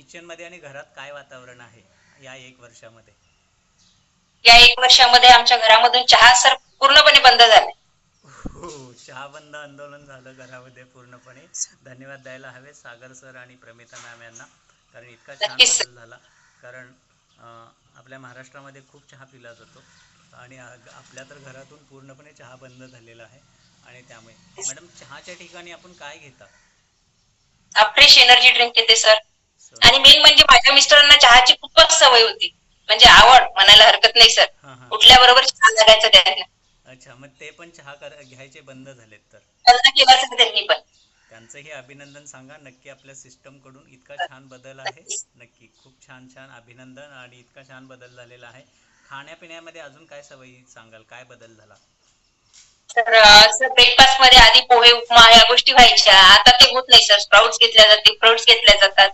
Kitchen मध्ये आणि घरात काय वातावरण आहे या 1 वर्षामध्ये? या 1 वर्षामध्ये आमच्या घरामधून चहा सर पूर्णपणे बंद झालाय. हो, चहा बंद आंदोलन झालं घरामध्ये पूर्णपणे. धन्यवाद द्यायला हवे सागर सर आणि प्रमिता मॅम यांना, कारण इतका छान नक्कीच सर. बदल झाला. कारण आपल्या महाराष्ट्रामध्ये खूप चहा पिला जातो आणि आपल्या तर घरातून पूर्णपणे चहा बंद झालेला आहे. आणि त्यामुळे मॅडम चहाच्या ठिकाणी आपण काय घेता? फ्रेश एनर्जी ड्रिंक घेते सर. सो आणि मेन म्हणजे माझ्या मिस्टरांना चहाची खूपच सवय होती, म्हणजे आवड म्हणायला हरकत नाही सर. हां हां. उठल्याबरोबर चहा लागायचा त्यांना. अच्छा, मग ते पण चहा घ्यायचे बंद झालेत तर बंद केला सर त्यांनी पण. त्यांचंही अभिनंदन सांगा. नक्की आपल्या सिस्टम कडून इतका छान बदल आहे. नक्कीच. नक्की खूप छान छान अभिनंदन. आणि इतका छान बदल झालेला आहे. खाण्यापिण्यामध्ये अजून काय सवयी सांगाल, काय बदल झाला? तर सर ब्रेकफास्ट मध्ये आधी पोहे उपमा या गोष्टी व्हायच्या, आता ते होत नाही सर. स्प्राउट्स घेतल्या जाते, फ्रुट्स घेतल्या जातात.